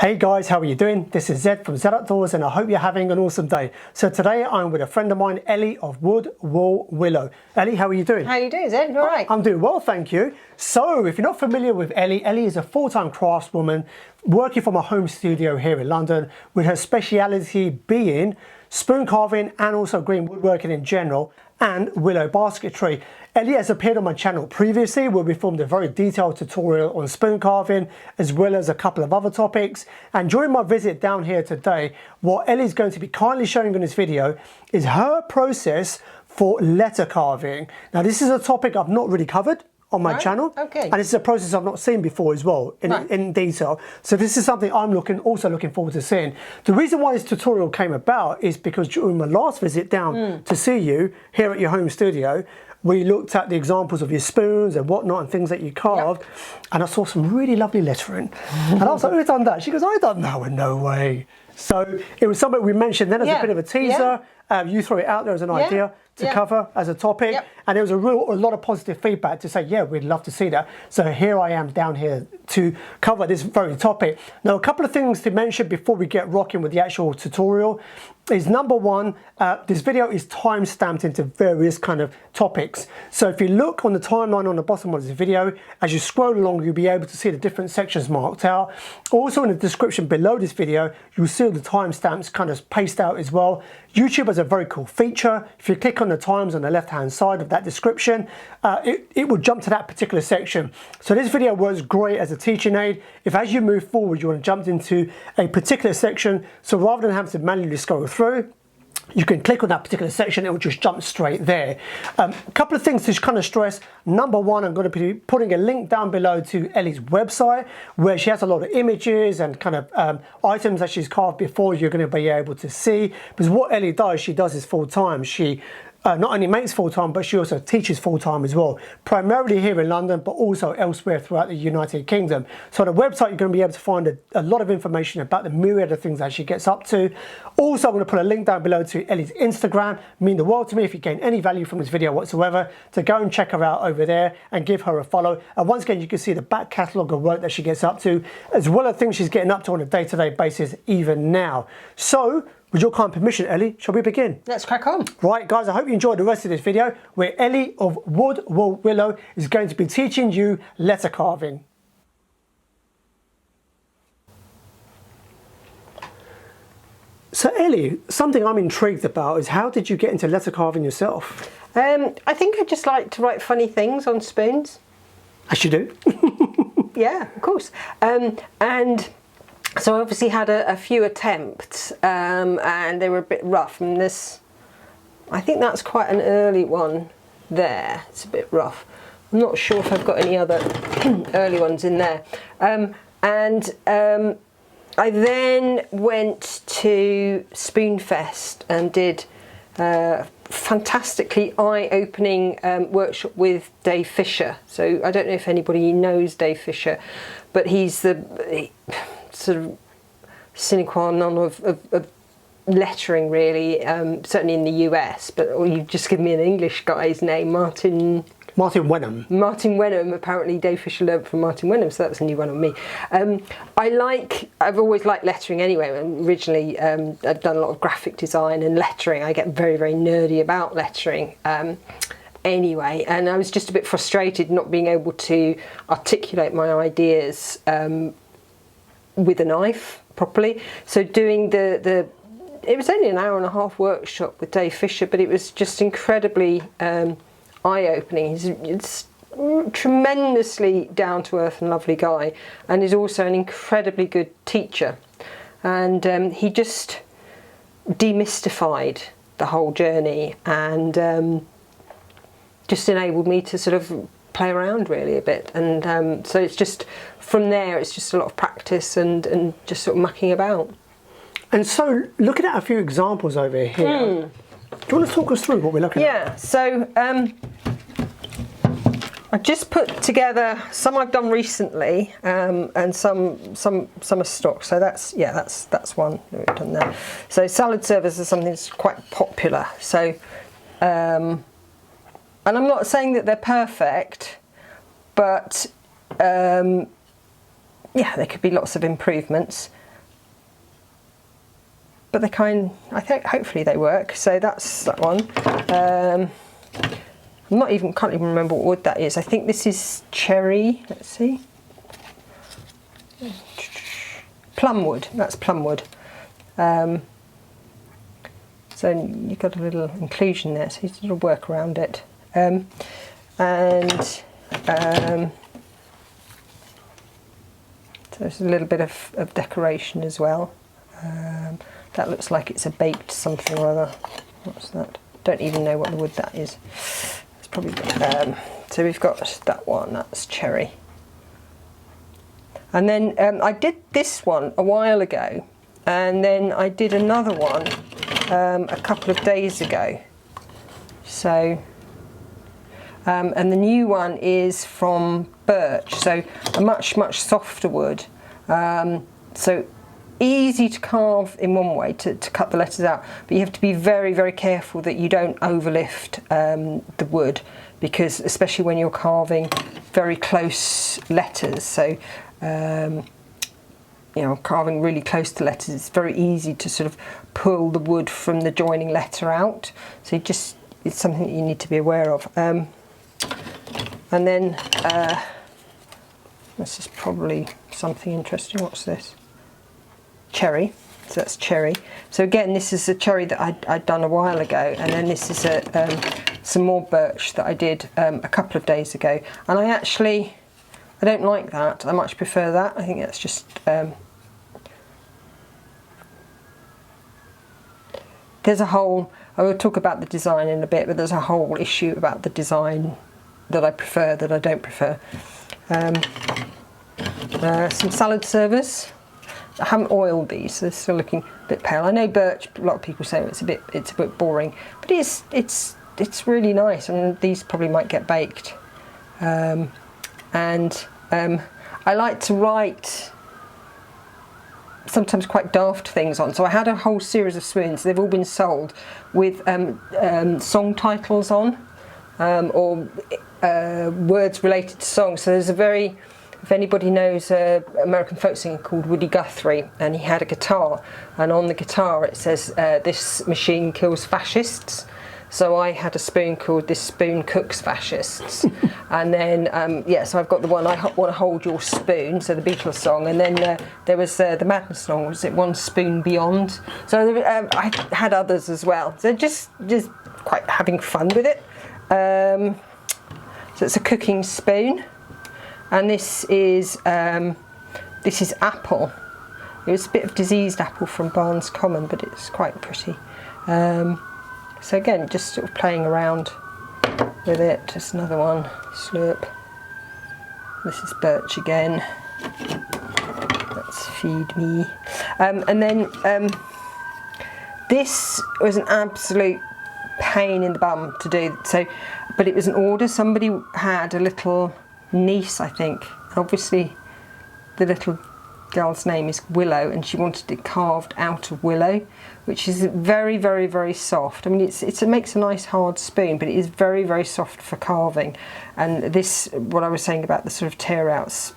Hey guys, how are you doing? This is Zed from Zed Outdoors and I hope you're having an awesome day. So today I'm with a friend of mine, Ellie of Wood, Wool, Willow. Ellie, how are you doing? How are you doing, Zed? You all right? I'm doing well, thank you. So if you're not familiar with Ellie, Ellie is a full-time craftswoman working from a home studio here in London with her speciality being spoon carving and also green woodworking in general and willow basketry. Ellie has appeared on my channel previously where we filmed a very detailed tutorial on spoon carving as well as a couple of other topics, and during my visit down here today what Ellie's going to be kindly showing in this video is her process for letter carving. Now this is a topic I've not really covered on my channel, and this is a process I've not seen before as well in detail. So this is something I'm also looking forward to seeing. The reason why this tutorial came about is because during my last visit down to see you here at your home studio, we looked at the examples of your spoons and whatnot and things that you carved, and I saw some really lovely lettering. And I was like, who's done that? She goes, I done that one, no way. So it was something we mentioned then as a bit of a teaser. You throw it out there as an idea to cover as a topic, and there was a lot of positive feedback to say, yeah, we'd love to see that. So here I am down here to cover this very topic. Now, a couple of things to mention before we get rocking with the actual tutorial is number one, this video is time stamped into various kind of topics. So if you look on the timeline on the bottom of this video, as you scroll along, you'll be able to see the different sections marked out. Also in the description below this video, you'll see the timestamps kind of paced out as well. YouTube has a very cool feature. If you click on the times on the left hand side of that description, it will jump to that particular section. So this video works great as a teaching aid if as you move forward you want to jump into a particular section, so rather than having to manually scroll through, you can click on that particular section, it will just jump straight there. A couple of things to kind of stress. Number one, I'm going to be putting a link down below to Ellie's website where she has a lot of images and kind of items that she's carved before you're going to be able to see. Because what Ellie does, she does is full time. She not only makes full-time, but she also teaches full-time as well, primarily here in London, but also elsewhere throughout the United Kingdom. So on the website, you're going to be able to find a lot of information about the myriad of things that she gets up to. Also, I'm going to put a link down below to Ellie's Instagram. It means the world to me if you gain any value from this video whatsoever, to go and check her out over there and give her a follow. And once again, you can see the back catalogue of work that she gets up to, as well as things she's getting up to on a day-to-day basis even now. So, with your kind permission, Ellie, shall we begin? Let's crack on. Right, guys, I hope you enjoyed the rest of this video where Ellie of Wood, Wool, Willow is going to be teaching you letter carving. So Ellie, something I'm intrigued about is how did you get into letter carving yourself? I think I just like to write funny things on spoons. As you do. Yeah, of course. And so I obviously had a few attempts and they were a bit rough, and this, I think that's quite an early one there. It's a bit rough. I'm not sure if I've got any other early ones in there. I then went to Spoonfest and did a fantastically eye-opening workshop with Dave Fisher. So I don't know if anybody knows Dave Fisher, but he's the sort of sine qua non of lettering, really, certainly in the US, but you've just given me an English guy's name, Martin Wenham. Martin Wenham. Apparently Dave Fisher learned from Martin Wenham, so that's a new one on me. I've always liked lettering anyway. Originally I've done a lot of graphic design and lettering. I get very, very nerdy about lettering. Anyway, and I was just a bit frustrated not being able to articulate my ideas with a knife properly. So doing it was only an hour and a half workshop with Dave Fisher, but it was just incredibly eye-opening. He's tremendously down-to-earth and lovely guy, and is also an incredibly good teacher. And he just demystified the whole journey and just enabled me to sort of play around really a bit. And so it's just, from there, it's just a lot of practice and just sort of mucking about. And so, looking at a few examples over here, do you want to talk us through what we're looking at? Yeah, so I just put together some I've done recently, and some are stock. So that's one that we've done there. So salad servers are something that's quite popular. So, and I'm not saying that they're perfect, but yeah, there could be lots of improvements. but I think hopefully they work. So that's that one. Can't even remember what wood that is. I think this is cherry. Let's see. Plumwood. That's plumwood. So you've got a little inclusion there, so you sort of work around it. So there's a little bit of decoration as well. That looks like it's a baked something or other. What's that? Don't even know what the wood that is. It's probably so we've got that one. That's cherry. And then I did this one a while ago, and then I did another one a couple of days ago. So and the new one is from birch, so a much softer wood. So easy to carve in one way, to cut the letters out, but you have to be very careful that you don't overlift the wood, because especially when you're carving very close letters, so you know, carving really close to letters, it's very easy to sort of pull the wood from the joining letter out, so it's something that you need to be aware of. And then this is probably something interesting. What's this? Cherry. So that's cherry. So again, this is a cherry that I'd done a while ago, and then this is some more birch that I did a couple of days ago. And I don't like that. I much prefer that. I think that's just there's a whole, I will talk about the design in a bit, but there's a whole issue about the design that I prefer, that I don't prefer. Some salad servers. I haven't oiled these, so they're still looking a bit pale. I know birch, a lot of people say it's a bit boring, but it's really nice, and these probably might get baked. I like to write sometimes quite daft things on. So I had a whole series of spoons. They've all been sold with song titles on, or words related to songs. So there's if anybody knows an American folk singer called Woody Guthrie, and he had a guitar, and on the guitar it says, "This machine kills fascists." So I had a spoon called "This spoon cooks fascists." And then, so I've got the one, "I Want to Hold Your Spoon," so the Beatles song. And then there was the Madness song, was it "One Spoon Beyond"? So I had others as well. So just quite having fun with it. So it's a cooking spoon. And this is apple. It was a bit of diseased apple from Barnes Common, but it's quite pretty. So again, just sort of playing around with it. Just another one, slurp. This is birch again. Let's feed me. And then this was an absolute pain in the bum to do. So, but it was an order. Somebody had a little niece, I think. Obviously, the little girl's name is Willow, and she wanted it carved out of willow, which is very soft. I mean, it makes a nice hard spoon, but it is very soft for carving. And this, what I was saying about the sort of tear outs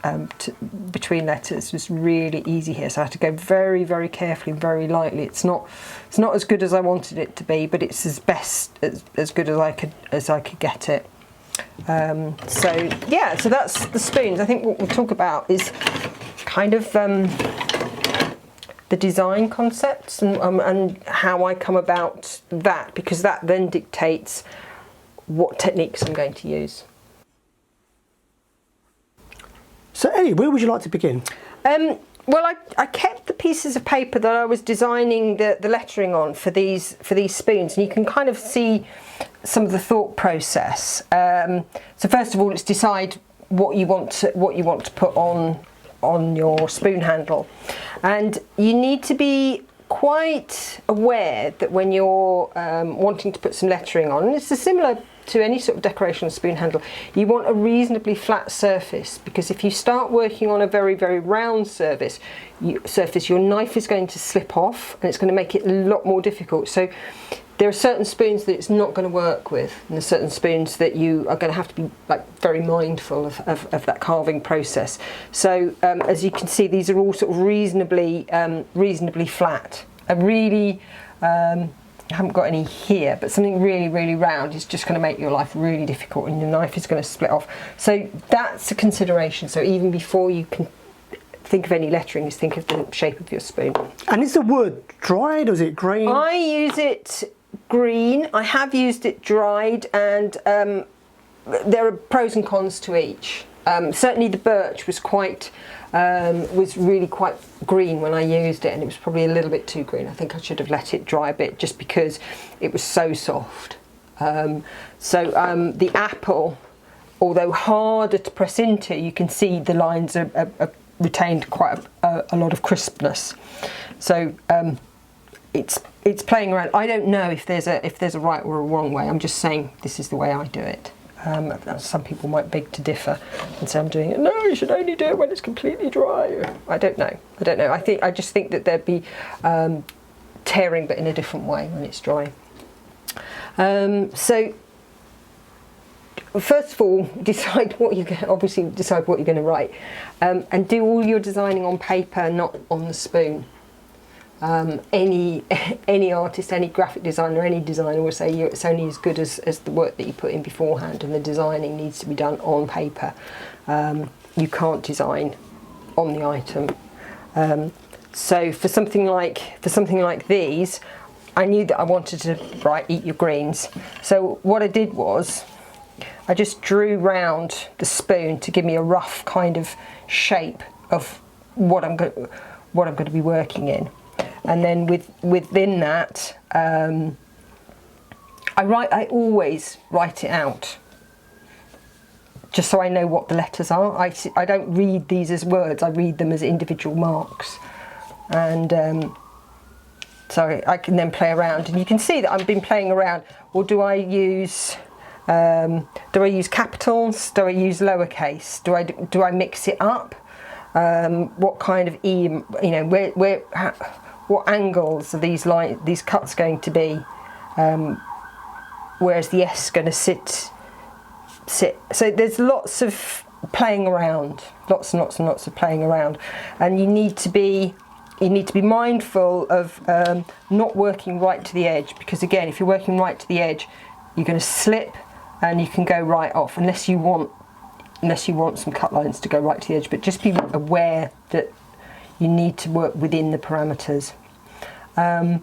between letters, was really easy here. So I had to go very carefully, very lightly. It's not as good as I wanted it to be, but it's as good as I could get it. So that's the spoons. I think what we'll talk about is kind of the design concepts and how I come about that, because that then dictates what techniques I'm going to use. So Ellie, where would you like to begin? Well, I kept the pieces of paper that I was designing the lettering on for these spoons, and you can kind of see some of the thought process. So first of all, let's decide what you want to put on your spoon handle, and you need to be quite aware that when you're wanting to put some lettering on, and it's similar to any sort of decoration on spoon handle, you want a reasonably flat surface, because if you start working on a very round surface, your knife is going to slip off, and it's going to make it a lot more difficult. So there are certain spoons that it's not going to work with, and there's certain spoons that you are going to have to be very mindful of that carving process. So as you can see, these are all sort of reasonably flat. a really, I haven't got any here, but something really, really round is just going to make your life really difficult, and your knife is going to split off. So that's a consideration. So even before you can think of any lettering, is think of the shape of your spoon. And is the wood dried or is it green? I use it green. I have used it dried, and there are pros and cons to each. Certainly the birch was really quite green when I used it, and it was probably a little bit too green. I think I should have let it dry a bit just because it was so soft. The apple, although harder to press into, you can see the lines are retained quite a lot of crispness. So it's playing around. I don't know if there's a right or a wrong way. I'm just saying this is the way I do it. Some people might beg to differ and say I'm doing it. No, you should only do it when it's completely dry. I don't know. I just think that there'd be tearing, but in a different way when it's dry. So first of all, decide what you're going to write, and do all your designing on paper, not on the spoon. Any artist, any graphic designer, any designer will say it's only as good as the work that you put in beforehand, and the designing needs to be done on paper. You can't design on the item. So for something like these, I knew that I wanted to write "Eat your greens." So what I did was I just drew round the spoon to give me a rough kind of shape of what I'm going to be working in. And then within that, I always write it out, just so I know what the letters are. I don't read these as words, I read them as individual marks. And so I can then play around, and you can see that I've been playing around. Well, do I use capitals? Do I use lowercase? Do I mix it up? What kind of E, what angles are these cuts going to be? Where's the S going to sit? So there's lots of playing around, lots and lots of playing around, and you need to be mindful of not working right to the edge, because again, if you're working right to the edge, you're going to slip and you can go right off, unless you want some cut lines to go right to the edge. But just be aware that you need to work within the parameters. I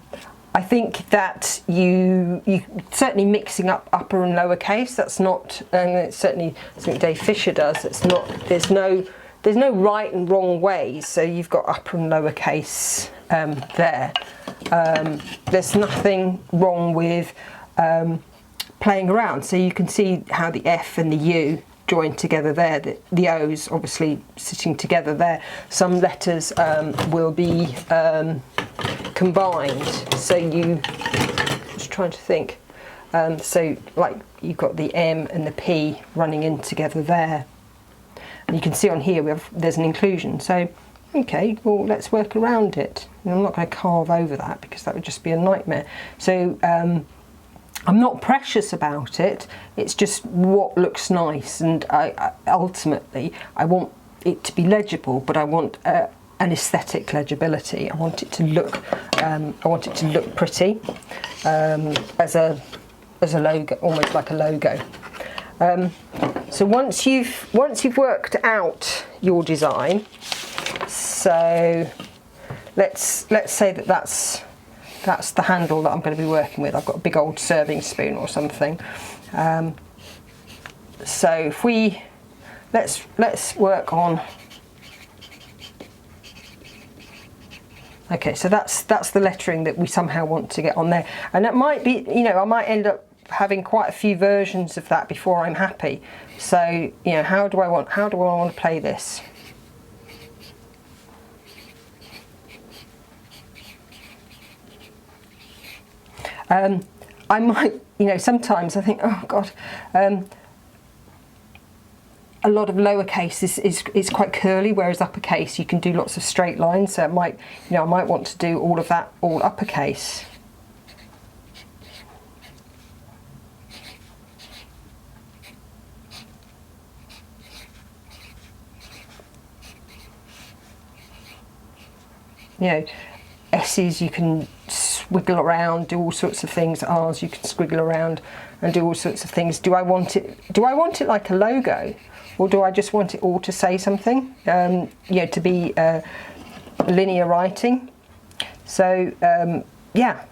think that you certainly mixing up upper and lower case, that's not, and it's certainly something Dave Fisher does. It's not. There's no right and wrong ways. So you've got upper and lower case there. There's nothing wrong with playing around. So you can see how the F and the U joined together there, the O's obviously sitting together there. Some letters will be combined, so just trying to think, so like you've got the M and the P running in together there, and you can see on here there's an inclusion. So okay, well, let's work around it. I'm not going to carve over that because that would just be a nightmare. So I'm not precious about it, it's just what looks nice, and ultimately I want it to be legible, but I want an aesthetic legibility. I want it to look pretty, as a logo, almost like a logo. So once you've worked out your design, so let's say that's the handle that I'm going to be working with. I've got a big old serving spoon or something. So if let's work on. Okay, so that's the lettering that we somehow want to get on there, and that might be, I might end up having quite a few versions of that before I'm happy. So how do I want to play this? I might, sometimes I think, oh God, a lot of lowercase is quite curly, whereas uppercase you can do lots of straight lines. So I might want to do all of that all uppercase. S's you can squiggle around, do all sorts of things. R's you can squiggle around and do all sorts of things. Do I want it like a logo, or do I just want it all to say something? You know, to be linear writing. So yeah.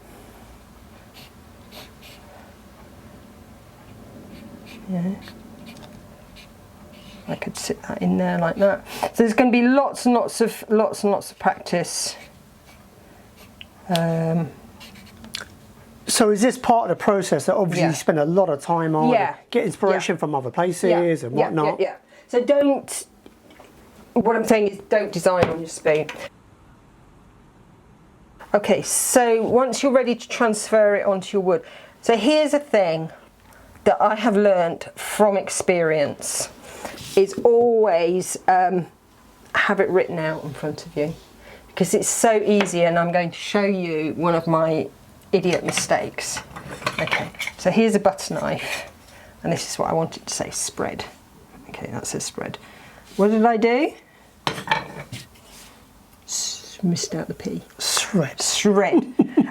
Yeah. I could sit that in there like that. So there's going to be lots and lots of practice. So is this part of the process that obviously you spend a lot of time on, get inspiration from other places and whatnot? Yeah. So what I'm saying is don't design on your spoon. Okay, so once you're ready to transfer it onto your wood. So here's a thing that I have learned from experience, is always have it written out in front of you, because it's so easy, and I'm going to show you one of my idiot mistakes. Okay, so here's a butter knife, and this is what I wanted to say, spread. Okay, that says spread. What did I do? Missed out the P. Shred.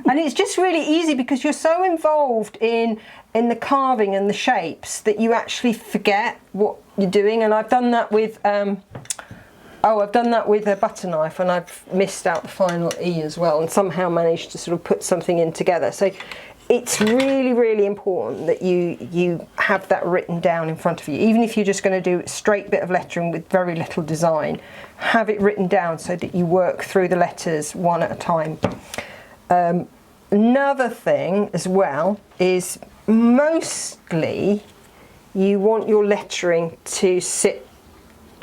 And it's just really easy because you're so involved in the carving and the shapes that you actually forget what you're doing. And I've done that with I've done that with a butter knife, and I've missed out the final E as well, and somehow managed to sort of put something in together. So it's really, really important that you have that written down in front of you. Even if you're just going to do a straight bit of lettering with very little design, have it written down so that you work through the letters one at a time. Another thing as well is mostly you want your lettering to sit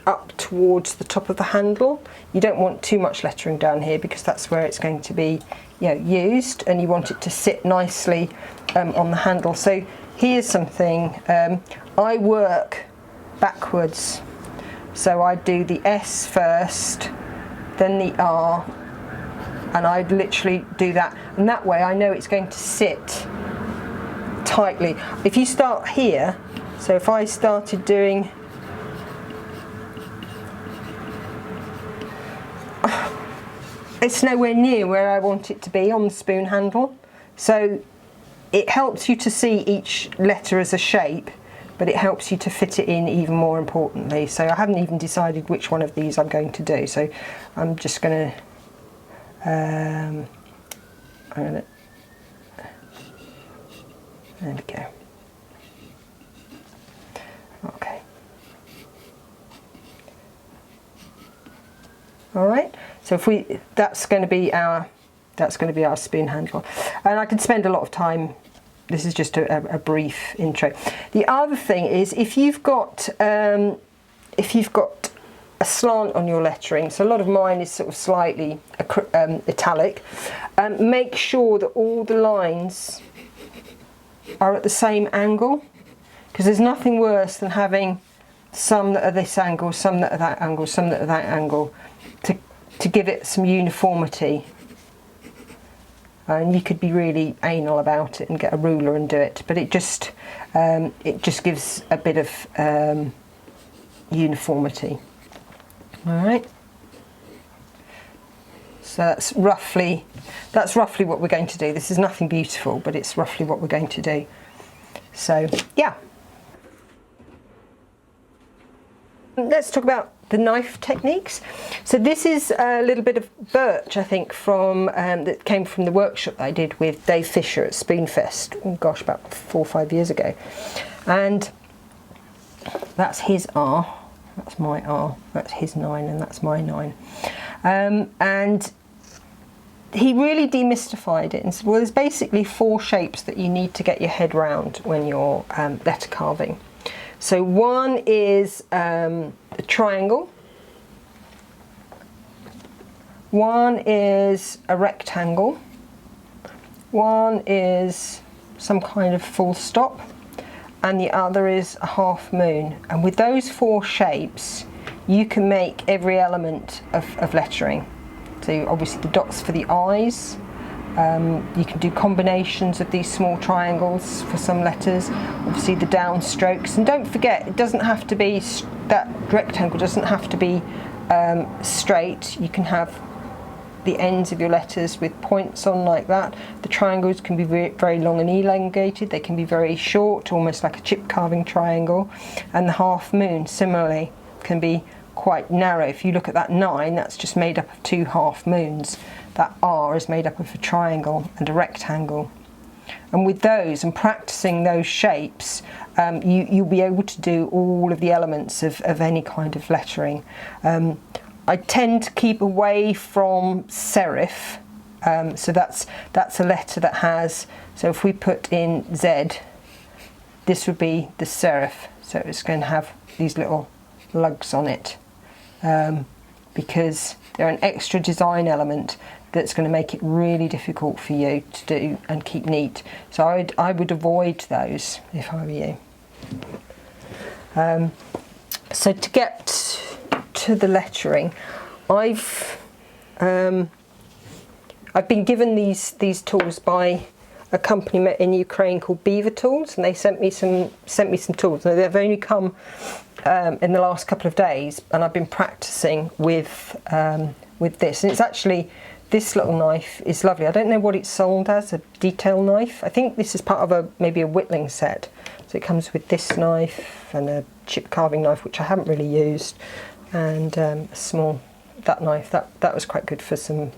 up towards the top of the handle. You don't want too much lettering down here because that's where it's going to be, you know, used, and you want it to sit nicely on the handle. So here's something, I work backwards. So I do the S first, then the R, and I'd literally do that. And that way I know it's going to sit tightly. If you start here, so if I started doing, it's nowhere near where I want it to be on the spoon handle. So it helps you to see each letter as a shape, but it helps you to fit it in even more importantly. So I haven't even decided which one of these I'm going to do. So I'm just going to, there we go. Okay. All right. So if that's going to be our spoon handle, and I could spend a lot of time. This is just a brief intro. The other thing is if you've got a slant on your lettering, so a lot of mine is sort of slightly italic, make sure that all the lines are at the same angle, because there's nothing worse than having some that are this angle, some that are that angle, some that are that angle, to give it some uniformity. And you could be really anal about it and get a ruler and do it, but it just gives a bit of uniformity. All right. So that's roughly what we're going to do. This is nothing beautiful, but it's roughly what we're going to do. So yeah. Let's talk about the knife techniques. So this is a little bit of birch, I think, from that came from the workshop that I did with Dave Fisher at Spoonfest, oh gosh, about 4 or 5 years ago. And that's his R, that's my R, that's his 9, and that's my 9. And he really demystified it and said, well, there's basically 4 shapes that you need to get your head round when you're letter carving. So one is a triangle, one is a rectangle, one is some kind of full stop, and the other is a half moon. And with those 4 shapes, you can make every element of lettering. So obviously the dots for the eyes. You can do combinations of these small triangles for some letters, obviously the down strokes, and don't forget, it doesn't have to be, that rectangle doesn't have to be straight. You can have the ends of your letters with points on like that. The triangles can be very long and elongated. They can be very short, almost like a chip carving triangle. And the half moon, similarly, can be quite narrow. If you look at that 9, that's just made up of 2 half moons. That R is made up of a triangle and a rectangle. And with those and practicing those shapes, you'll be able to do all of the elements of any kind of lettering. I tend to keep away from serif, so that's a letter that has, so if we put in Z, this would be the serif, so it's going to have these little lugs on it, because they're an extra design element that's going to make it really difficult for you to do and keep neat. So I would avoid those if I were you. So to get to the lettering, I've been given these tools by a company in Ukraine called Beaver Tools, and they sent me some tools. Now, they've only come in the last couple of days, and I've been practicing with this. And it's actually, this little knife is lovely. I don't know what it's sold as, a detail knife. I think this is part of maybe a whittling set. So it comes with this knife and a chip carving knife, which I haven't really used, and a small, that knife, that was quite good for some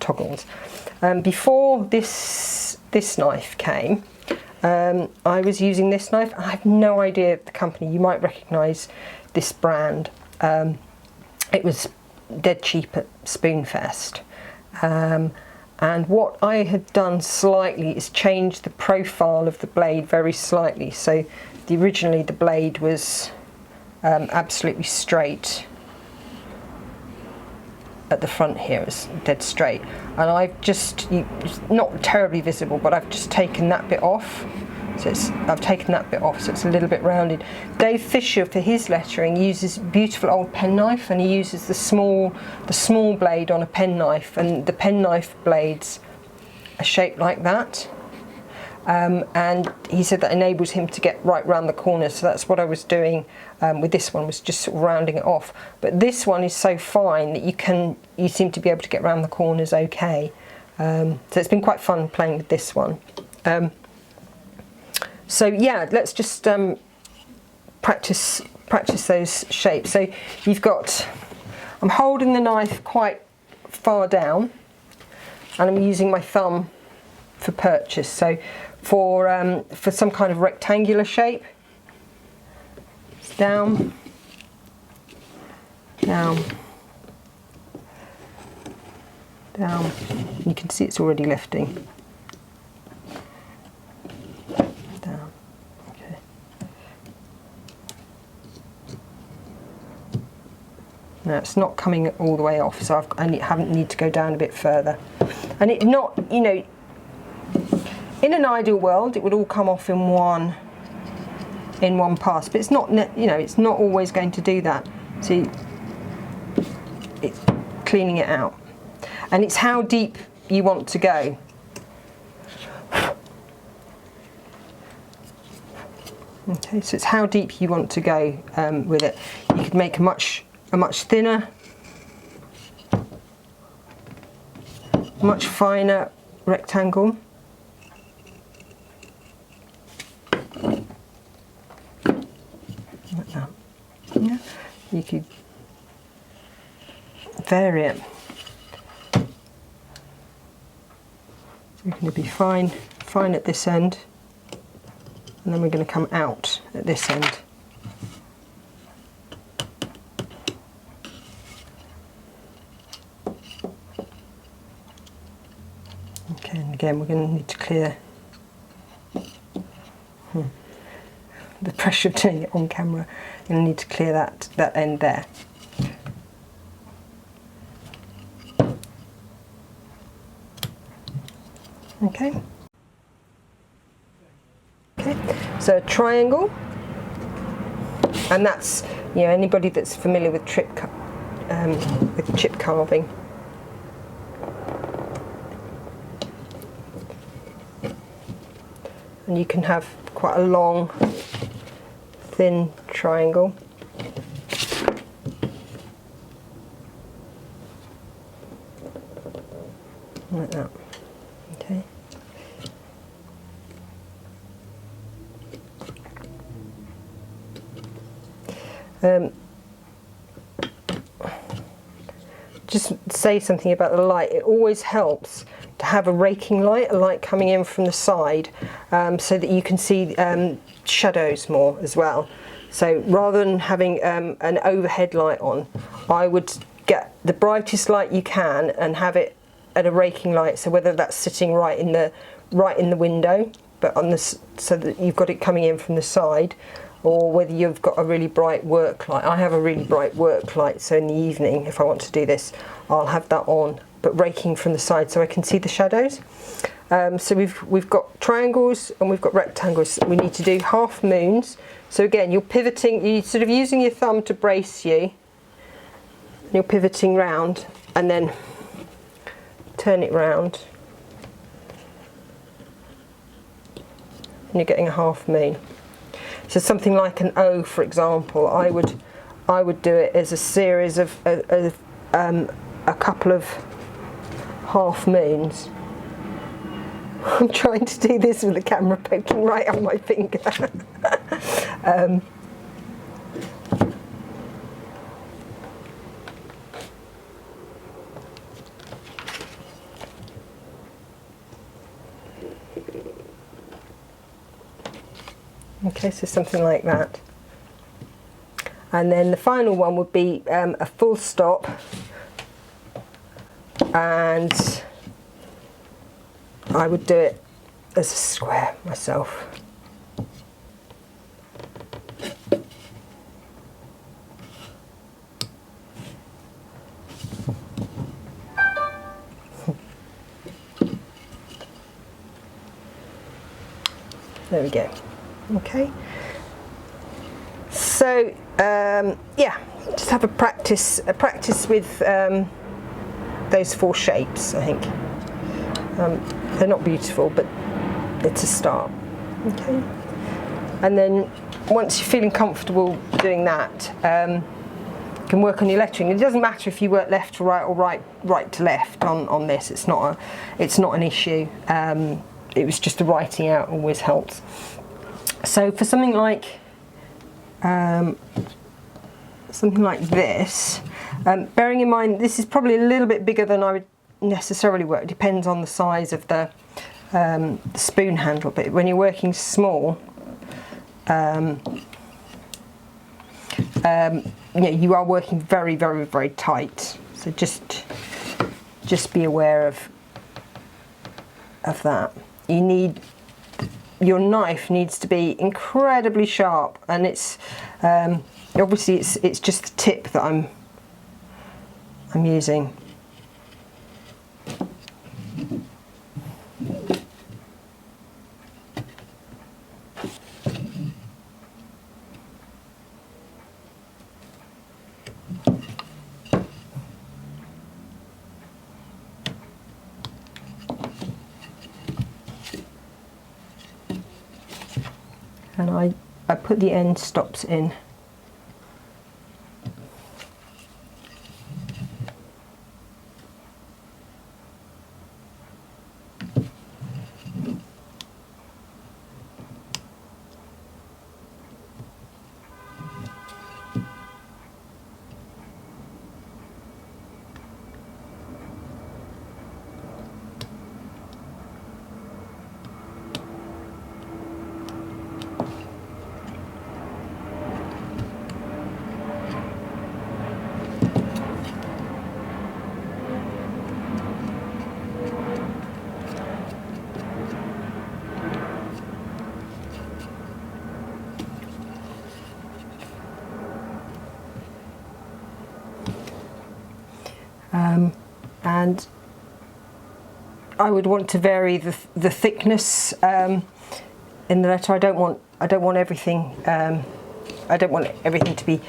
toggles. Before this knife came, I was using this knife. I have no idea the company. You might recognise this brand. It was dead cheap at Spoonfest. And what I had done slightly is change the profile of the blade very slightly. So originally the blade was absolutely straight at the front here, it's dead straight, and I've just, it's not terribly visible, but I've just taken that bit off. So I've taken that bit off, so it's a little bit rounded. Dave Fisher, for his lettering, uses a beautiful old penknife, and he uses the small blade on a penknife, and the penknife blades are shaped like that. And he said that enables him to get right round the corners, so that's what I was doing with this one, was just sort of rounding it off. But this one is so fine that you seem to be able to get round the corners okay. So it's been quite fun playing with this one. So yeah, let's just practice those shapes. So you've got, I'm holding the knife quite far down, and I'm using my thumb for purchase. So for some kind of rectangular shape, it's down, down, down. You can see it's already lifting. Down. Okay. Now it's not coming all the way off, so I haven't need to go down a bit further. And it not, you know, in an ideal world, it would all come off in one pass, but it's not. You know, it's not always going to do that. See, it's cleaning it out, and it's how deep you want to go. Okay, so it's how deep you want to go with it. You could make a much thinner, much finer rectangle. Like that. Yeah. You could vary it. So we're going to be fine at this end, and then we're going to come out at this end. Okay, and again we're going to need to clear the pressure of doing it on camera. You're going to need to clear that end there. Okay. Okay. So a triangle, and that's, you know, anybody that's familiar with chip carving. And you can have quite a long, thin triangle. like that. Okay. Just say something about the light. It always helps to have a raking light, a light coming in from the side, so that you can see shadows more as well. So rather than having an overhead light on, I would get the brightest light you can and have it at a raking light. So whether that's sitting right in the window, but on this, so that you've got it coming in from the side, or whether you've got a really bright work light. I have a really bright work light, so in the evening, if I want to do this, I'll have that on, but raking from the side so I can see the shadows. So we've got triangles and we've got rectangles. We need to do half moons. So again, you're pivoting, you're sort of using your thumb to brace you. You're pivoting round and then turn it round. And you're getting a half moon. So something like an O, for example, I would do it as a series of a couple of half moons. I'm trying to do this with the camera poking right on my finger. Okay, so something like that. And then the final one would be a full stop, and I would do it as a square myself. There we go. Okay. So yeah, just have a practice with those four shapes. I think they're not beautiful, but it's a start. Okay. And then once you're feeling comfortable doing that, you can work on your lettering. It doesn't matter if you work left to right or right to left on this. It's not an issue. It was just the writing out always helps. So for something like this, bearing in mind this is probably a little bit bigger than I would necessarily work. It depends on the size of the spoon handle. But when you're working small, you are working very, very, very tight. So just be aware of that. Your knife needs to be incredibly sharp, and it's obviously it's just the tip that I'm using. And I put the end stops in. And I would want to vary the thickness in the letter. I don't want everything. I don't want everything to be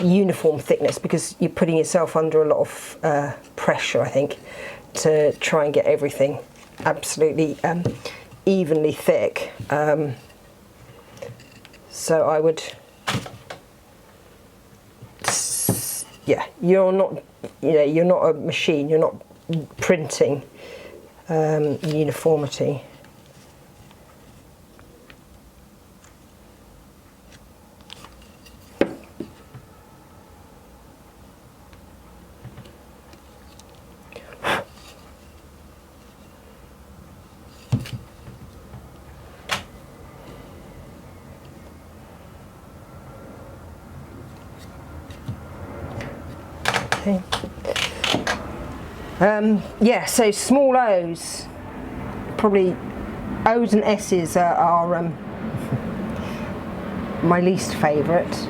uniform thickness, because you're putting yourself under a lot of pressure, I think, to try and get everything absolutely evenly thick. So I would, yeah, you're not a machine. You're not printing uniformity. Okay. Yeah, so small O's, probably O's and S's are my least favourite.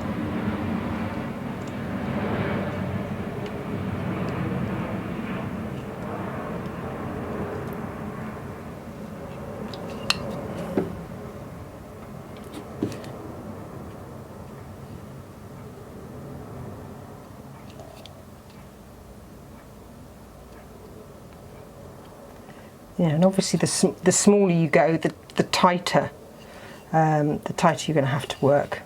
Yeah, and obviously the smaller you go, the tighter you're going to have to work.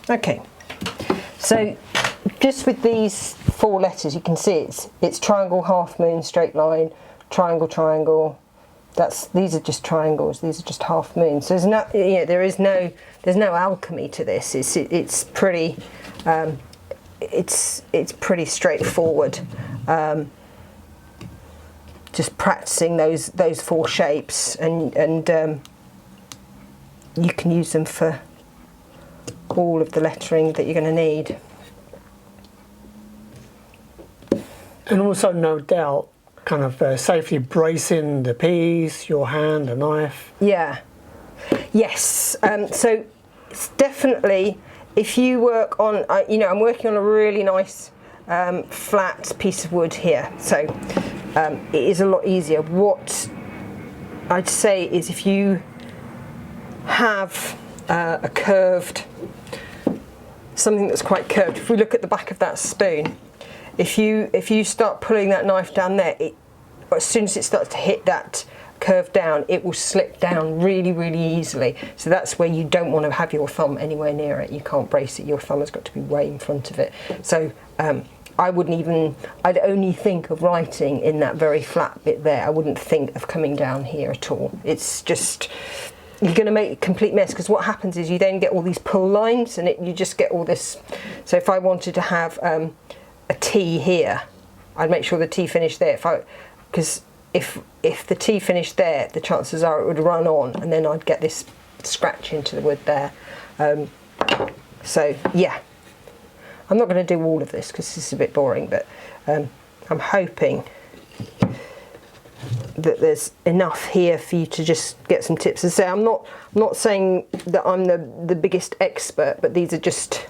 Okay, so just with these 4 letters, you can see it's triangle, half moon, straight line, triangle, triangle. These are just triangles. These are just half moons. So there's no alchemy to this. It's pretty it's pretty straightforward. Just practicing those 4 shapes, and you can use them for all of the lettering that you're going to need. And also, no doubt, kind of safely bracing the piece, your hand, the knife. Yeah. Yes. So it's definitely, if you work on, I'm working on a really nice flat piece of wood here, so it is a lot easier. What I'd say is, if you have a curved, something that's quite curved, if we look at the back of that spoon, if you start pulling that knife down there, as soon as it starts to hit that curve down, it will slip down really, really easily. So that's where you don't want to have your thumb anywhere near it. You can't brace it. Your thumb has got to be way in front of it. So I'd only think of writing in that very flat bit there. I wouldn't think of coming down here at all. It's just, you're going to make a complete mess, because what happens is you then get all these pull lines, and you just get all this. So if I wanted to have a T here, I'd make sure the T finished there. Because if the T finished there, the chances are it would run on, and then I'd get this scratch into the wood there. So yeah, I'm not going to do all of this because this is a bit boring, but I'm hoping that there's enough here for you to just get some tips. As I say, I'm not saying that I'm the biggest expert, but these are just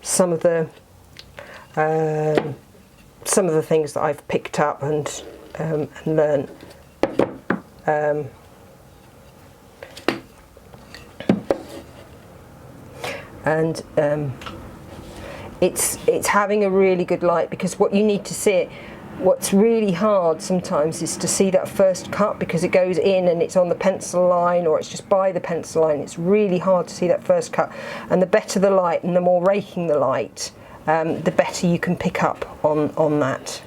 some of the things that I've picked up and learned. It's having a really good light, because what you need to see, what's really hard sometimes is to see that first cut, because it goes in and it's on the pencil line, or it's just by the pencil line. It's really hard to see that first cut, and the better the light and the more raking the light, the better you can pick up on that.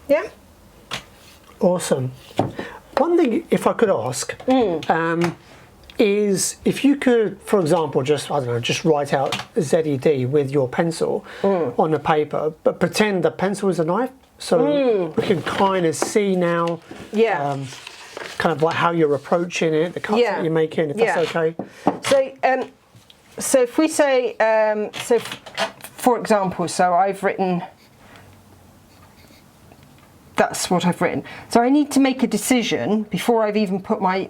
Yeah. Awesome. One thing, if I could ask, is if you could, for example, just write out ZED with your pencil on the paper, but pretend the pencil is a knife, so we can kind of see now, kind of like how you're approaching it, the cuts that you're making, if that's okay. So if we say, for example, so I've written. That's what I've written. So I need to make a decision before I've even put my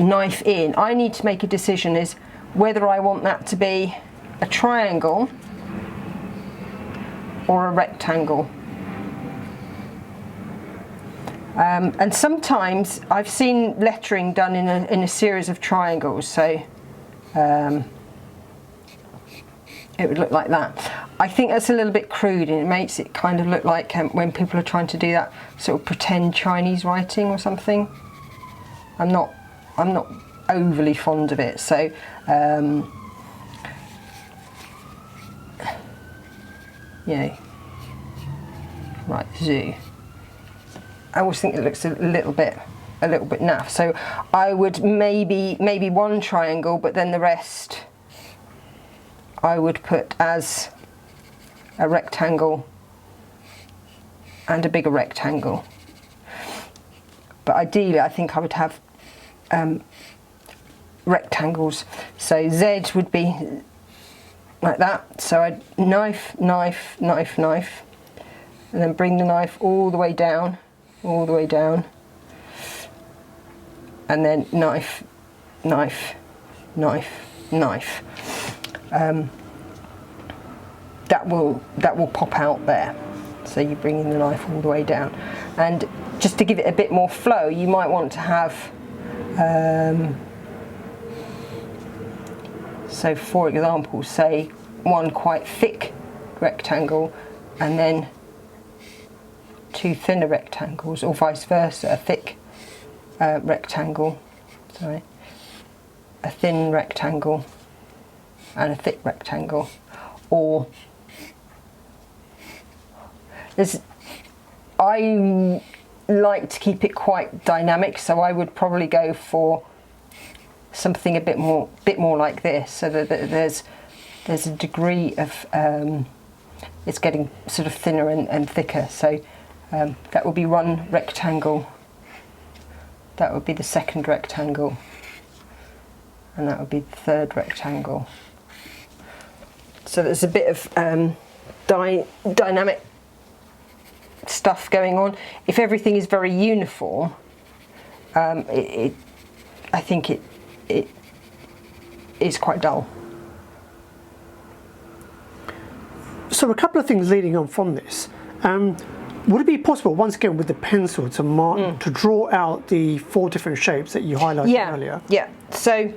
knife in, I need to make a decision is whether I want that to be a triangle or a rectangle. And sometimes I've seen lettering done in a series of triangles, so it would look like that. I think that's a little bit crude, and it makes it kind of look like when people are trying to do that sort of pretend Chinese writing or something. I'm not overly fond of it, so yeah. Right, zoo. I always think it looks a little bit naff. So I would maybe one triangle, but then the rest I would put as a rectangle and a bigger rectangle. But ideally, I think I would have rectangles. So Z would be like that. So I'd knife, knife, knife, knife, and then bring the knife all the way down, and then knife, knife, knife, knife. That will pop out there. So you bring in the knife all the way down, and just to give it a bit more flow, you might want to have. So, for example, say one quite thick rectangle, and then two thinner rectangles, or vice versa, a thick rectangle, sorry, a thin rectangle and a thick rectangle. Or I like to keep it quite dynamic, so I would probably go for something a bit more like this, so that there's a degree of it's getting sort of thinner and thicker. So that would be one rectangle, that would be the second rectangle, and that would be the third rectangle. So there's a bit of dynamic stuff going on. If everything is very uniform, I think it is quite dull. So a couple of things leading on from this. Would it be possible, once again with the pencil, to draw out the 4 different shapes that you highlighted earlier? Yeah, so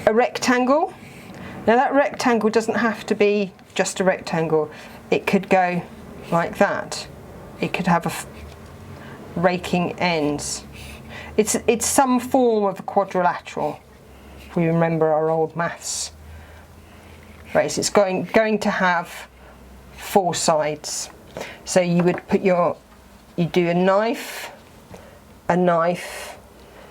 a rectangle. Now that rectangle doesn't have to be just a rectangle. It could go like that. It could have raking ends. It's some form of a quadrilateral, if we remember our old maths. Right, so it's going to have 4 sides. So you would put you do a knife,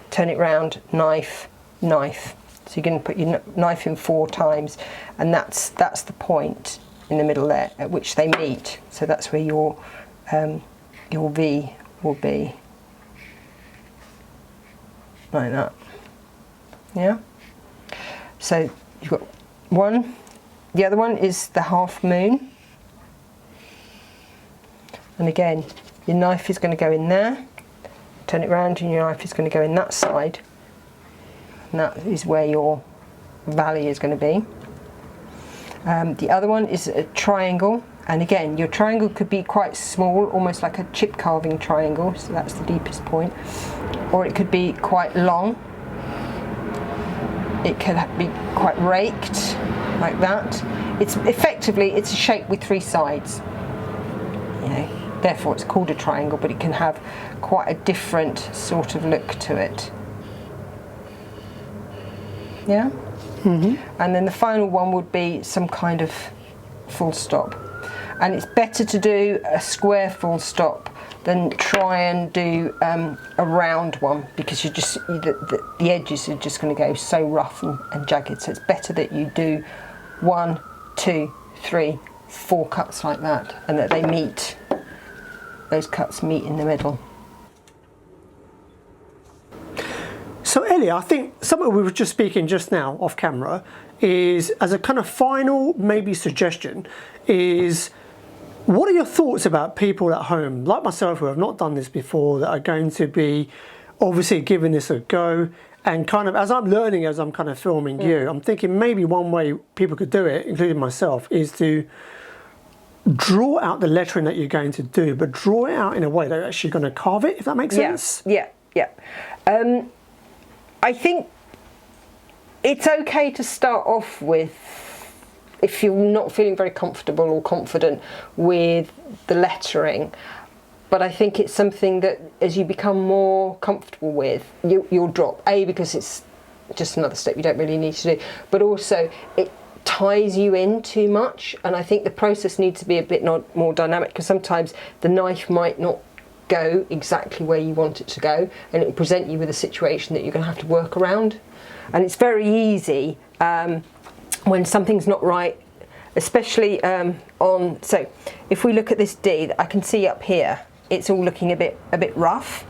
turn it round, knife, knife. So you're going to put your knife in 4 times, and that's the point in the middle there at which they meet. So that's where your V will be, like that. Yeah. So you've got one. The other one is the half moon, and again, your knife is going to go in there. Turn it round, and your knife is going to go in that side. And that is where your valley is going to be. The other one is a triangle, and again your triangle could be quite small, almost like a chip carving triangle, so that's the deepest point, or it could be quite long. It could be quite raked, like that. It's effectively a shape with 3 sides. You know, therefore it's called a triangle, but it can have quite a different sort of look to it. Yeah? Mm-hmm. And then the final one would be some kind of full stop. And it's better to do a square full stop than try and do a round one, because the edges are just going to go so rough and jagged. So it's better that you do 1, 2, 3, 4 cuts like that, and that they meet, those cuts meet in the middle. So Ellie, I think something we were just speaking just now off camera is, as a kind of final maybe suggestion, is what are your thoughts about people at home like myself who have not done this before, that are going to be obviously giving this a go, and kind of as I'm learning, as I'm kind of filming you, I'm thinking maybe one way people could do it, including myself, is to draw out the lettering that you're going to do, but draw it out in a way that you're actually going to carve it, if that makes sense. Yeah. I think it's okay to start off with, if you're not feeling very comfortable or confident with the lettering, but I think it's something that as you become more comfortable with, you'll drop. A, because it's just another step you don't really need to do, but also it ties you in too much, and I think the process needs to be a bit more dynamic, because sometimes the knife might not go exactly where you want it to go, and it will present you with a situation that you're going to have to work around. And it's very easy when something's not right, especially so if we look at this D, I can see up here it's all looking a bit rough,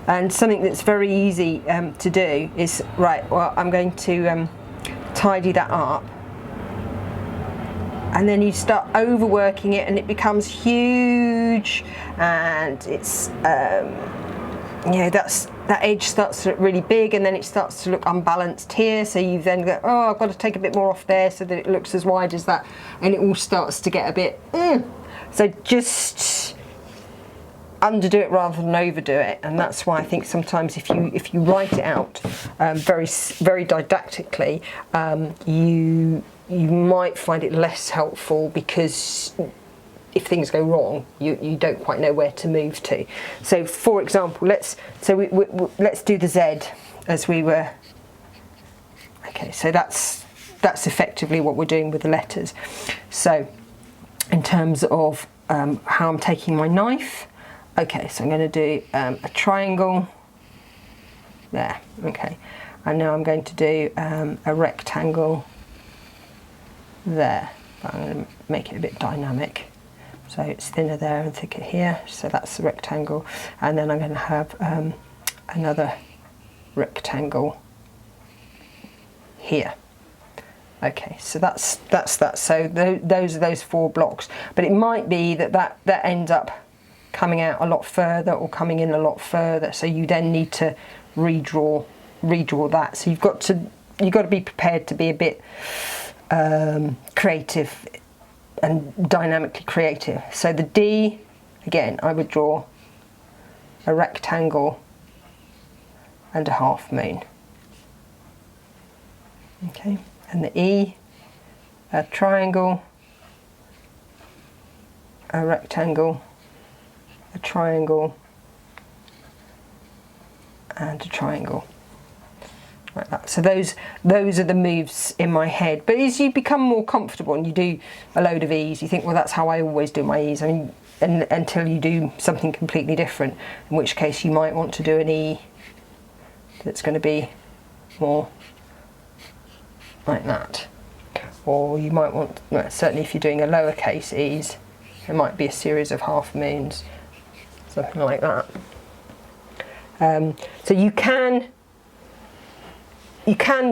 and something that's very easy to do is, right, well, I'm going to tidy that up, and then you start overworking it and it becomes huge, and it's that edge starts to look really big, and then it starts to look unbalanced here, so you then go, oh, I've got to take a bit more off there so that it looks as wide as that, and it all starts to get a bit so just underdo it rather than overdo it. And that's why I think sometimes if you write it out very didactically, you might find it less helpful, because if things go wrong, you don't quite know where to move to. So, for example, let's do the Z as we were. Okay, so that's effectively what we're doing with the letters. So, in terms of how I'm taking my knife, okay, so I'm going to do a triangle there. Okay, and now I'm going to do a rectangle there. I'm going to make it a bit dynamic. So it's thinner there and thicker here, so that's the rectangle, and then I'm going to have another rectangle here. Okay, so that's that. So those are those 4 blocks, but it might be that ends up coming out a lot further or coming in a lot further, so you then need to redraw that. So you've got to be prepared to be a bit creative and dynamically creative. So the D, again, I would draw a rectangle and a half moon. Okay, and the E, a triangle, a rectangle, a triangle, and a triangle. Like that. So those are the moves in my head. But as you become more comfortable and you do a load of E's, you think, well, that's how I always do my E's. I mean, until you do something completely different, in which case you might want to do an E that's going to be more like that. Or you might want, well, certainly if you're doing a lowercase E's, there might be a series of half moons, something like that. So you can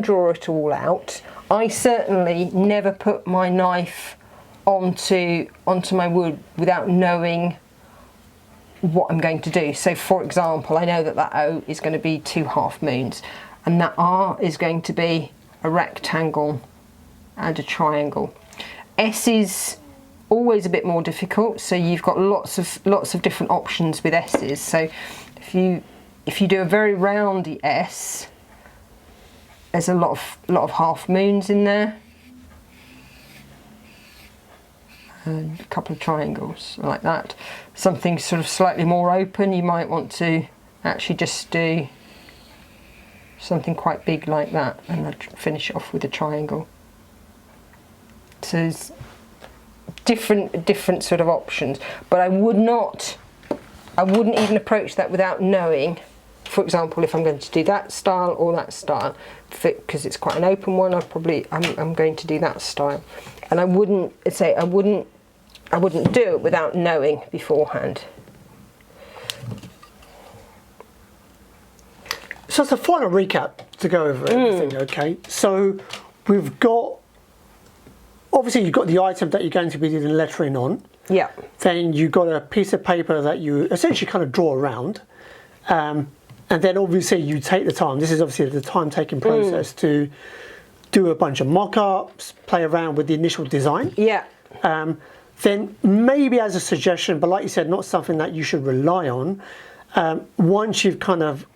draw it all out. I certainly never put my knife onto my wood without knowing what I'm going to do. So for example, I know that O is going to be 2 half moons, and that R is going to be a rectangle and a triangle. S is always a bit more difficult, so you've got lots of different options with S's. So if you do a very roundy S, there's a lot of half moons in there, and a couple of triangles like that. Something sort of slightly more open, you might want to actually just do something quite big like that, and I'd finish it off with a triangle. So there's different sort of options, but I wouldn't even approach that without knowing. For example, if I'm going to do that style or that style, because it's quite an open one, I'm going to do that style, and I wouldn't do it without knowing beforehand. So it's a final recap to go over everything. Okay, so we've got, obviously you've got the item that you're going to be doing lettering on. Yeah. Then you've got a piece of paper that you essentially kind of draw around. and then obviously you take the time. This is obviously the time-taking process to do a bunch of mock-ups, play around with the initial design. Yeah. Then maybe as a suggestion, but like you said, not something that you should rely on. Once you've kind of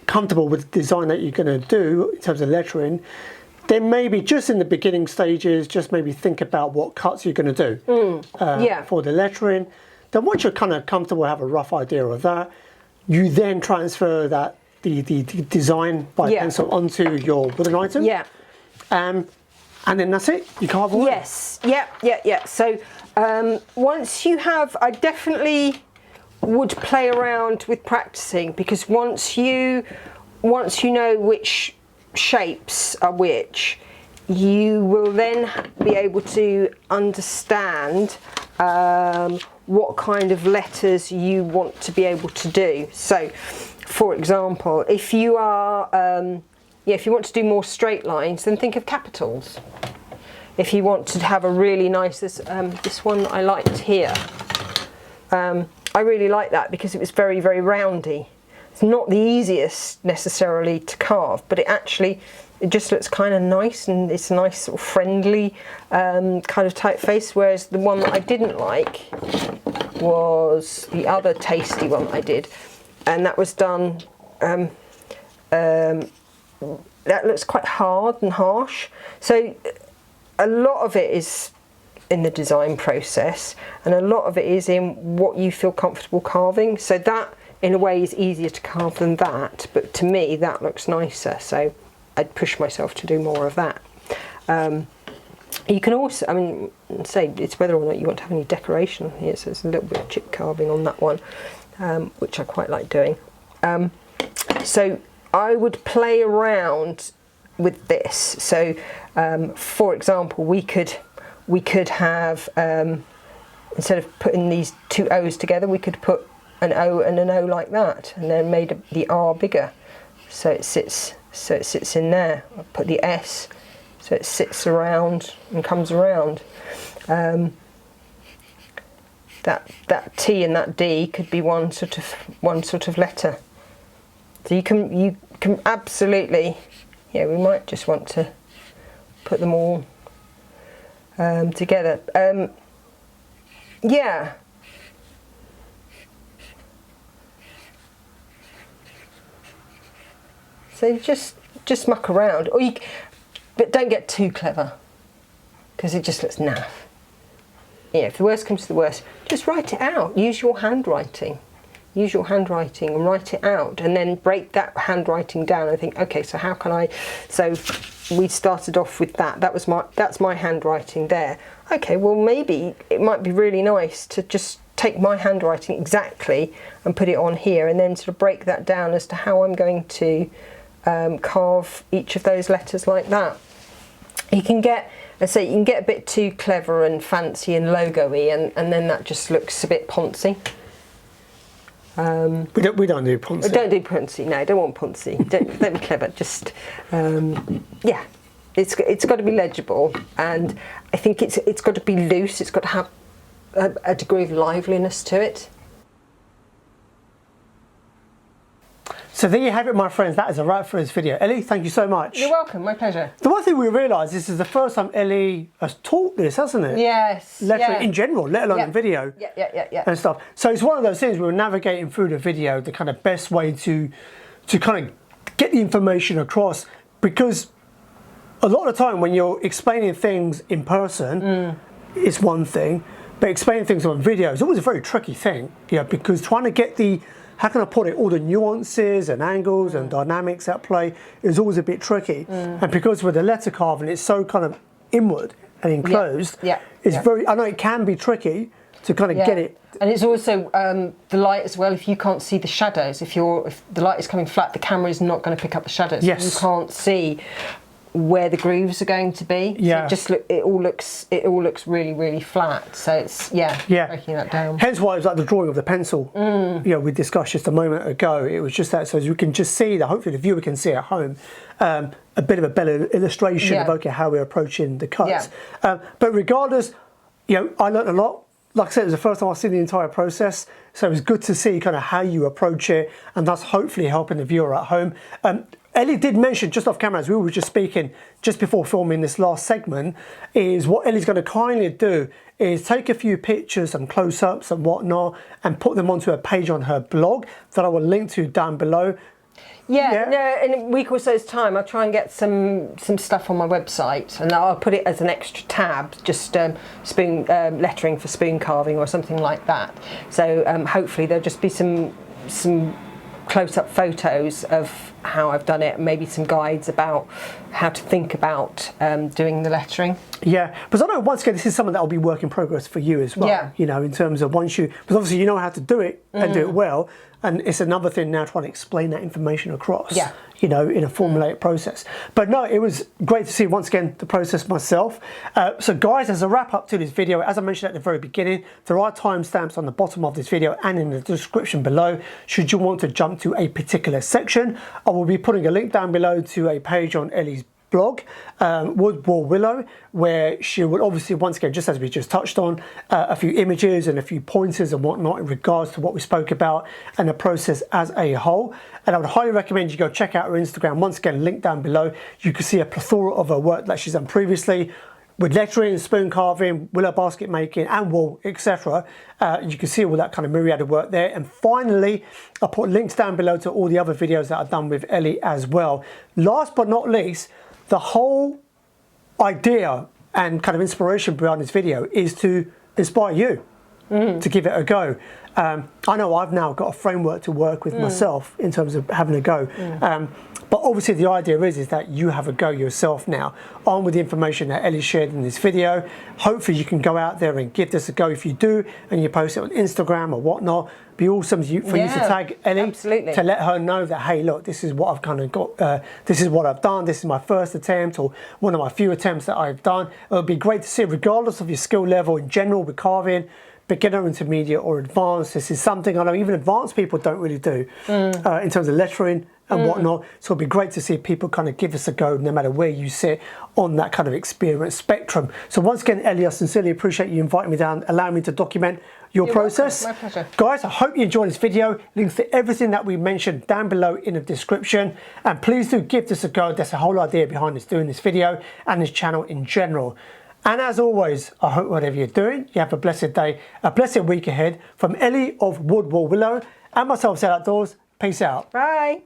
comfortable with the design that you're going to do in terms of lettering, then maybe just in the beginning stages, just maybe think about what cuts you're going to do for the lettering. Then once you're kind of comfortable, have a rough idea of that, you then transfer that the design by pencil onto your wooden item. Yeah. And then that's it, you carve away. Yes, yeah. So once you have, I definitely would play around with practicing, because once you know which shapes are which, you will then be able to understand what kind of letters you want to be able to do. So, for example, if you are if you want to do more straight lines, then think of capitals. If you want to have a really nice, this one I liked here. I really like that because it was very, very roundy. It's not the easiest necessarily to carve, but it just looks kind of nice, and it's a nice sort of friendly kind of typeface. Whereas the one that I didn't like was the other tasty one I did, and that was done. That looks quite hard and harsh. So a lot of it is in the design process, and a lot of it is in what you feel comfortable carving. So that, in a way, is easier to carve than that. But to me, that looks nicer. So I'd push myself to do more of that. You can also, I mean, say it's whether or not you want to have any decoration here. So there's a little bit of chip carving on that one, which I quite like doing. So I would play around with this. So, for example, we could have, instead of putting these two O's together, we could put an O and an O like that, and then made the R bigger, so it sits in there. I'll put the S, so it sits around and comes around. That T and that D could be one sort of letter. So you can absolutely, we might just want to put them all together. So just muck around, but don't get too clever, because it just looks naff. If the worst comes to the worst, just write it out. Use your handwriting. Use your handwriting and write it out, and then break that handwriting down and think, okay, so how can I? So we started off with that. That's my handwriting there. Okay, well maybe it might be really nice to just take my handwriting exactly and put it on here, and then sort of break that down as to how I'm going to carve each of those letters like that. You can get, a bit too clever and fancy and logo-y, and then that just looks a bit poncy. We don't do poncy. We don't do poncy. No, don't want poncy. don't be clever. Just it's got to be legible, and I think it's got to be loose. It's got to have a degree of liveliness to it. So there you have it, my friends. That is a wrap for this video. Ellie, thank you so much. You're welcome. My pleasure. The one thing we realised, this is the first time Ellie has taught this, hasn't it? Yes. Lettering in general, let alone in video. Yeah. And stuff. So it's one of those things we were navigating through the video, the kind of best way to kind of get the information across, because a lot of the time when you're explaining things in person, it's one thing, but explaining things on video is always a very tricky thing, because trying to get how can I put it, all the nuances and angles and dynamics at play is always a bit tricky. And because with the letter carving, it's so kind of inward and enclosed, it's very, I know it can be tricky to kind of get it. And it's also the light as well. If you can't see the shadows, if the light is coming flat, the camera is not going to pick up the shadows. Yes. You can't see where the grooves are going going to be. So it all looks really, really flat. So it's breaking that down. Hence why it was like the drawing of the pencil. We discussed just a moment ago. It was just that, so as you can just see that. Hopefully the viewer can see at home a bit of a better illustration of how we're approaching the cuts. But regardless, I learned a lot like I said, it was the first time I've seen the entire process, so it was good to see kind of how you approach it, and that's hopefully helping the viewer at home. Ellie did mention just off camera, as we were just speaking just before filming this last segment, is what Ellie's going to kindly do is take a few pictures and close-ups and whatnot and put them onto a page on her blog that I will link to down below. Yeah, no, in a week or so's time, I'll try and get some stuff on my website, and I'll put it as an extra tab, just spoon lettering for spoon carving or something like that. So hopefully there'll just be some close-up photos of how I've done it, and maybe some guides about how to think about doing the lettering. Yeah, because I know once again this is something that will be work in progress for you as well. Yeah. You know, in terms of once you, because obviously you know how to do it and do it well, and it's another thing now trying to explain that information across. Yeah. You know, in a formulated process. But no, it was great to see once again the process myself. So guys, as a wrap up to this video, as I mentioned at the very beginning, there are timestamps on the bottom of this video and in the description below should you want to jump to a particular section. I will be putting a link down below to a page on Ellie's blog, Willow, where she will obviously, once again, just as we just touched on, a few images and a few pointers and whatnot in regards to what we spoke about and the process as a whole. And I would highly recommend you go check out her Instagram. Once again, link down below. You can see a plethora of her work that she's done previously with lettering, spoon carving, willow basket making and wool, etc. You can see all that kind of myriad of work there. And finally, I'll put links down below to all the other videos that I've done with Ellie as well. Last but not least, the whole idea and kind of inspiration behind this video is to inspire you to give it a go. I know I've now got a framework to work with myself in terms of having a go. But obviously the idea is that you have a go yourself now on with the information that Ellie shared in this video. Hopefully you can go out there and give this a go. If you do and you post it on Instagram or whatnot, be awesome for you to tag Ellie, absolutely, to let her know that, hey, look, this is what I've kind of got, this is what I've done, this is my first attempt or one of my few attempts that I've done. It would be great to see, regardless of your skill level in general with carving, beginner, intermediate or advanced. This is something I know even advanced people don't really do in terms of lettering and whatnot. So it'd be great to see people kind of give us a go no matter where you sit on that kind of experience spectrum. So once again, Ellie, I sincerely appreciate you inviting me down, allowing me to document your process. Welcome. My pleasure. Guys, I hope you enjoyed this video. Links to everything that we mentioned down below in the description. And please do give this a go. That's the whole idea behind us doing this video and this channel in general. And as always, I hope whatever you're doing, you have a blessed day, a blessed week ahead. From Ellie of Willow and myself, Sail Outdoors, peace out. Bye.